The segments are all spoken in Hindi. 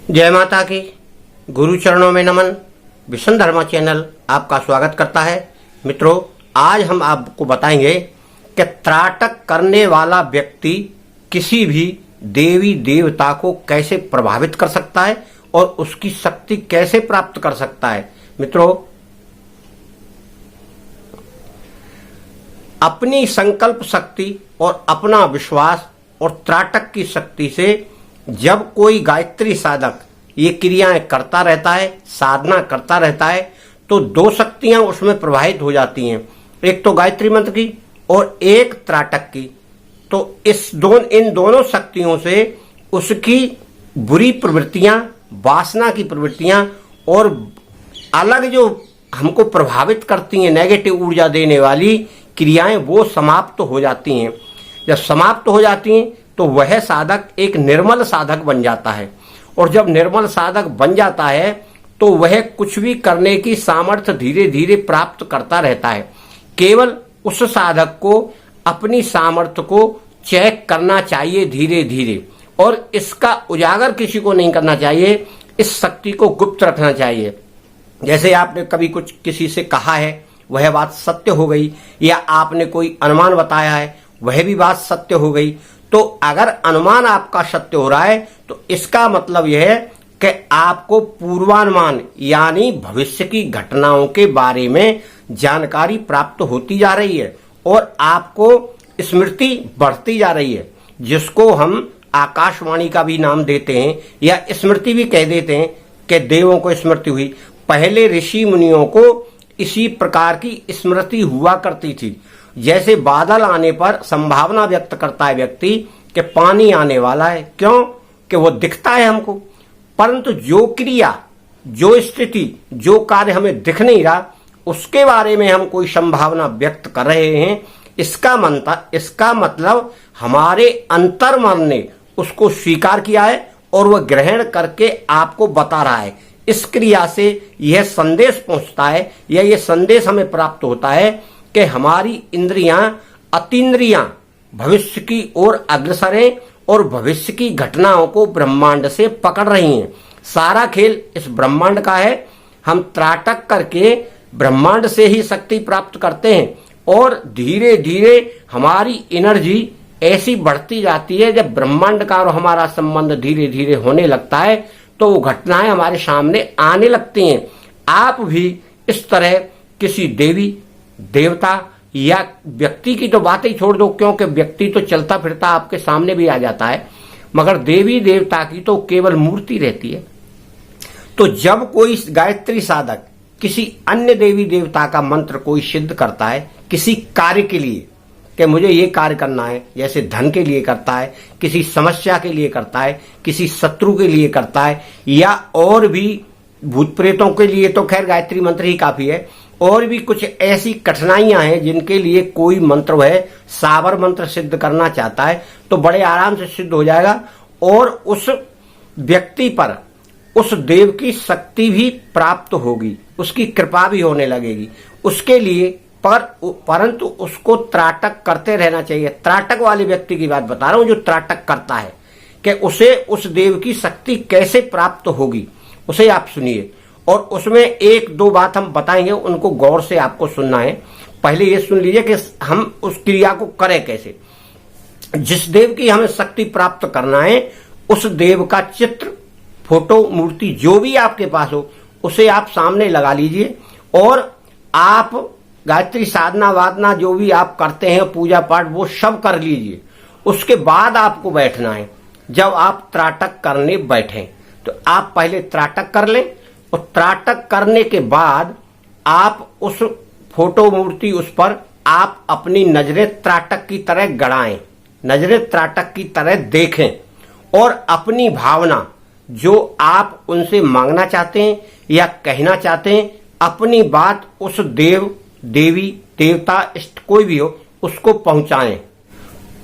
जय माता की। गुरु चरणों में नमन। विष्णु धर्मा चैनल आपका स्वागत करता है। मित्रों, आज हम आपको बताएंगे कि त्राटक करने वाला व्यक्ति किसी भी देवी देवता को कैसे प्रभावित कर सकता है और उसकी शक्ति कैसे प्राप्त कर सकता है। मित्रों, अपनी संकल्प शक्ति और अपना विश्वास और त्राटक की शक्ति से जब कोई गायत्री साधक ये क्रियाएं करता रहता है, साधना करता रहता है, तो दो शक्तियां उसमें प्रवाहित हो जाती हैं, एक तो गायत्री मंत्र की और एक त्राटक की। तो इन दोनों शक्तियों से उसकी बुरी प्रवृत्तियां, वासना की प्रवृत्तियां और अलग जो हमको प्रभावित करती हैं, नेगेटिव ऊर्जा देने वाली क्रियाएं, वो समाप्त हो जाती हैं। जब समाप्त हो जाती हैं तो वह साधक एक निर्मल साधक बन जाता है, और जब निर्मल साधक बन जाता है तो वह कुछ भी करने की सामर्थ्य धीरे धीरे प्राप्त करता रहता है। केवल उस साधक को अपनी सामर्थ्य को चेक करना चाहिए धीरे धीरे, और इसका उजागर किसी को नहीं करना चाहिए, इस शक्ति को गुप्त रखना चाहिए। जैसे आपने कभी कुछ किसी से कहा है, वह बात सत्य हो गई, या आपने कोई अनुमान बताया है, वह भी बात सत्य हो गई। तो अगर अनुमान आपका सत्य हो रहा है तो इसका मतलब यह है कि आपको पूर्वानुमान यानी भविष्य की घटनाओं के बारे में जानकारी प्राप्त होती जा रही है और आपको स्मृति बढ़ती जा रही है, जिसको हम आकाशवाणी का भी नाम देते हैं या स्मृति भी कह देते हैं कि देवों को स्मृति हुई। पहले ऋषि मुनियों को इसी प्रकार की स्मृति हुआ करती थी। जैसे बादल आने पर संभावना व्यक्त करता है व्यक्ति कि पानी आने वाला है, क्यों कि वो दिखता है हमको, परंतु जो क्रिया, जो स्थिति, जो कार्य हमें दिख नहीं रहा, उसके बारे में हम कोई संभावना व्यक्त कर रहे हैं। इसका मतलब हमारे अंतर्मन ने उसको स्वीकार किया है और वह ग्रहण करके आपको बता रहा है। इस क्रिया से यह संदेश पहुंचता है या यह संदेश हमें प्राप्त होता है कि हमारी इंद्रियां, अतीन्द्रियां भविष्य की ओर अग्रसर हैं और भविष्य की घटनाओं को ब्रह्मांड से पकड़ रही हैं। सारा खेल इस ब्रह्मांड का है। हम त्राटक करके ब्रह्मांड से ही शक्ति प्राप्त करते हैं और धीरे धीरे हमारी एनर्जी ऐसी बढ़ती जाती है। जब ब्रह्मांड का और हमारा संबंध धीरे धीरे होने लगता है तो वो घटनाएं हमारे सामने आने लगती हैं। आप भी इस तरह किसी देवी देवता या व्यक्ति की तो बात ही छोड़ दो, क्योंकि व्यक्ति तो चलता फिरता आपके सामने भी आ जाता है, मगर देवी देवता की तो केवल मूर्ति रहती है। तो जब कोई गायत्री साधक किसी अन्य देवी देवता का मंत्र कोई सिद्ध करता है किसी कार्य के लिए कि मुझे ये कार्य करना है, जैसे धन के लिए करता है, किसी समस्या के लिए करता है, किसी शत्रु के लिए करता है, या और भी भूत प्रेतों के लिए तो खैर गायत्री मंत्र ही काफी है, और भी कुछ ऐसी कठिनाइयां हैं जिनके लिए कोई मंत्र वह साबर मंत्र सिद्ध करना चाहता है तो बड़े आराम से सिद्ध हो जाएगा, और उस व्यक्ति पर उस देव की शक्ति भी प्राप्त होगी, उसकी कृपा भी होने लगेगी उसके लिए। परंतु उसको त्राटक करते रहना चाहिए। त्राटक वाले व्यक्ति की बात बता रहा हूं, जो त्राटक करता है, कि उसे उस देव की शक्ति कैसे प्राप्त होगी, उसे आप सुनिए। और उसमें एक दो बात हम बताएंगे, उनको गौर से आपको सुनना है। पहले ये सुन लीजिए कि हम उस क्रिया को करें कैसे। जिस देव की हमें शक्ति प्राप्त करना है, उस देव का चित्र, फोटो, मूर्ति जो भी आपके पास हो, उसे आप सामने लगा लीजिए और आप गायत्री साधना वादना जो भी आप करते हैं, पूजा पाठ, वो सब कर लीजिए। उसके बाद आपको बैठना है। जब आप त्राटक करने बैठें तो आप पहले त्राटक कर लें, और त्राटक करने के बाद आप उस फोटो मूर्ति, उस पर आप अपनी नजरें त्राटक की तरह गड़ाएं, नजरें त्राटक की तरह देखें, और अपनी भावना जो आप उनसे मांगना चाहते हैं या कहना चाहते हैं, अपनी बात उस देव, देवी, देवता, इष्ट कोई भी हो, उसको पहुंचाएं।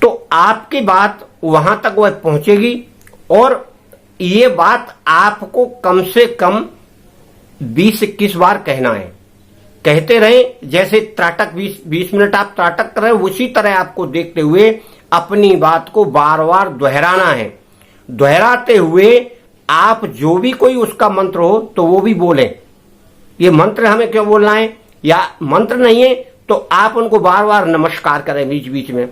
तो आपकी बात वहां तक वह पहुंचेगी, और ये बात आपको कम से कम 20-21 बार कहना है। कहते रहें, जैसे त्राटक 20 मिनट आप त्राटक कर रहे हैं, उसी तरह आपको देखते हुए अपनी बात को बार बार दोहराना है। दोहराते हुए आप जो भी कोई उसका मंत्र हो तो वो भी बोलें। ये मंत्र हमें क्यों बोलना है, या मंत्र नहीं है तो आप उनको बार बार नमस्कार करें बीच बीच में,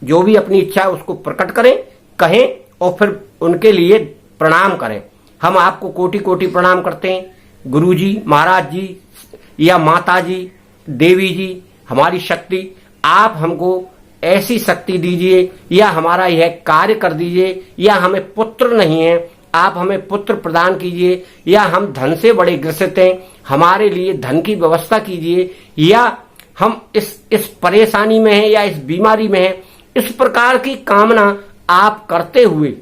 जो भी अपनी इच्छा है उसको प्रकट करें, कहें और फिर उनके लिए प्रणाम करें। हम आपको कोटि कोटि प्रणाम करते हैं, गुरु जी, महाराज जी या माता जी, देवी जी, हमारी शक्ति, आप हमको ऐसी शक्ति दीजिए या हमारा यह कार्य कर दीजिए, या हमें पुत्र नहीं है आप हमें पुत्र प्रदान कीजिए, या हम धन से बड़े ग्रसित हैं हमारे लिए धन की व्यवस्था कीजिए, या हम इस परेशानी में हैं या इस बीमारी में हैं। इस प्रकार की कामना आप करते हुए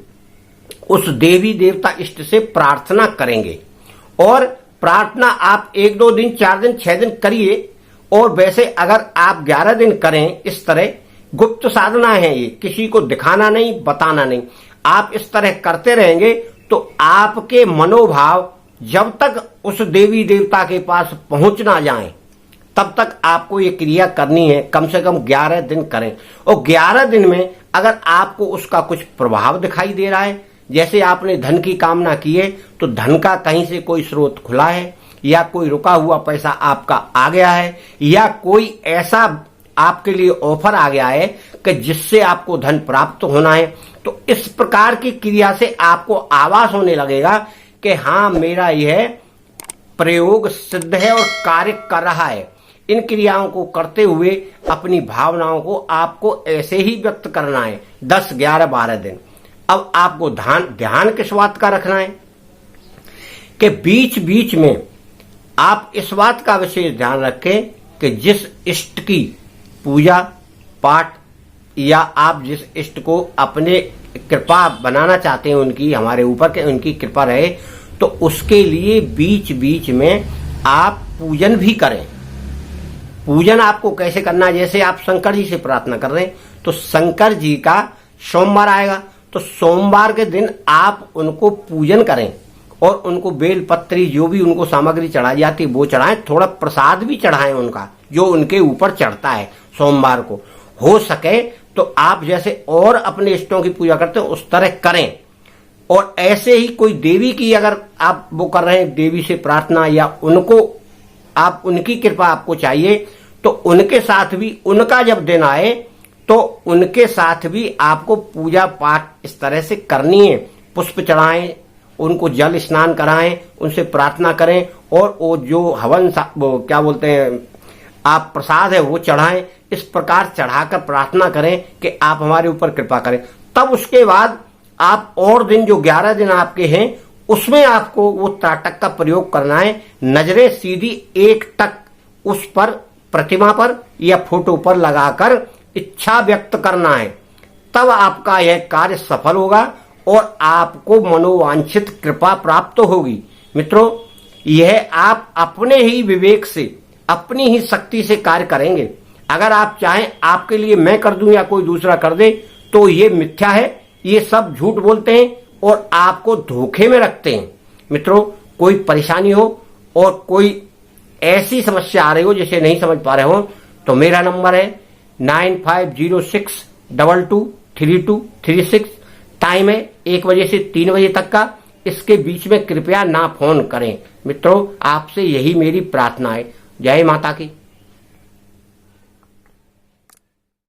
उस देवी देवता इष्ट से प्रार्थना करेंगे। और प्रार्थना आप 1-2 दिन, 4 दिन, 6 दिन करिए। और वैसे अगर आप 11 दिन करें, इस तरह गुप्त साधना है ये, किसी को दिखाना नहीं, बताना नहीं, आप इस तरह करते रहेंगे तो आपके मनोभाव जब तक उस देवी देवता के पास पहुंच ना जाए तब तक आपको ये क्रिया करनी है। कम से कम 11 दिन करें। और 11 दिन में अगर आपको उसका कुछ प्रभाव दिखाई दे रहा है, जैसे आपने धन की कामना की है तो धन का कहीं से कोई स्रोत खुला है, या कोई रुका हुआ पैसा आपका आ गया है, या कोई ऐसा आपके लिए ऑफर आ गया है कि जिससे आपको धन प्राप्त होना है, तो इस प्रकार की क्रिया से आपको आभास होने लगेगा कि हाँ, मेरा यह प्रयोग सिद्ध है और कार्य कर रहा है। इन क्रियाओं को करते हुए अपनी भावनाओं को आपको ऐसे ही व्यक्त करना है 10, 11, 12 दिन। अब आपको ध्यान किस बात का रखना है कि बीच बीच में आप इस बात का विशेष ध्यान रखें कि जिस इष्ट की पूजा पाठ या आप जिस इष्ट को अपने कृपा बनाना चाहते हैं, उनकी हमारे ऊपर के उनकी कृपा रहे, तो उसके लिए बीच बीच में आप पूजन भी करें। पूजन आपको कैसे करना है, जैसे आप शंकर जी से प्रार्थना कर रहे हैं तो शंकर जी का सोमवार आएगा तो सोमवार के दिन आप उनको पूजन करें और उनको बेल पत्री जो भी उनको सामग्री चढ़ाई जाती है वो चढ़ाएं, थोड़ा प्रसाद भी चढ़ाएं उनका जो उनके ऊपर चढ़ता है सोमवार को। हो सके तो आप जैसे और अपने इष्टों की पूजा करते हो उस तरह करें। और ऐसे ही कोई देवी की अगर आप वो कर रहे हैं, देवी से प्रार्थना, या उनको आप उनकी कृपा आपको चाहिए, तो उनके साथ भी उनका जब दिन आए तो उनके साथ भी आपको पूजा पाठ इस तरह से करनी है। पुष्प चढ़ाएं, उनको जल स्नान कराएं, उनसे प्रार्थना करें, और वो जो हवन वो क्या बोलते हैं आप प्रसाद है वो चढ़ाएं। इस प्रकार चढ़ाकर प्रार्थना करें कि आप हमारे ऊपर कृपा करें। तब उसके बाद आप और दिन जो 11 दिन आपके हैं उसमें आपको वो त्राटक का प्रयोग करना है। नजरें सीधी एक टक उस पर प्रतिमा पर या फोटो पर लगाकर इच्छा व्यक्त करना है। तब आपका यह कार्य सफल होगा और आपको मनोवांछित कृपा प्राप्त होगी। मित्रों, यह आप अपने ही विवेक से, अपनी ही शक्ति से कार्य करेंगे। अगर आप चाहें आपके लिए मैं कर दूं या कोई दूसरा कर दे तो ये मिथ्या है, ये सब झूठ बोलते हैं और आपको धोखे में रखते हैं। मित्रों, कोई परेशानी हो और कोई ऐसी समस्या आ रही हो जिसे नहीं समझ पा रहे हो तो मेरा नंबर है 9506223236। टाइम है 1 बजे से 3 बजे तक का। इसके बीच में कृपया ना फोन करें। मित्रों, आपसे यही मेरी प्रार्थना है। जय माता की।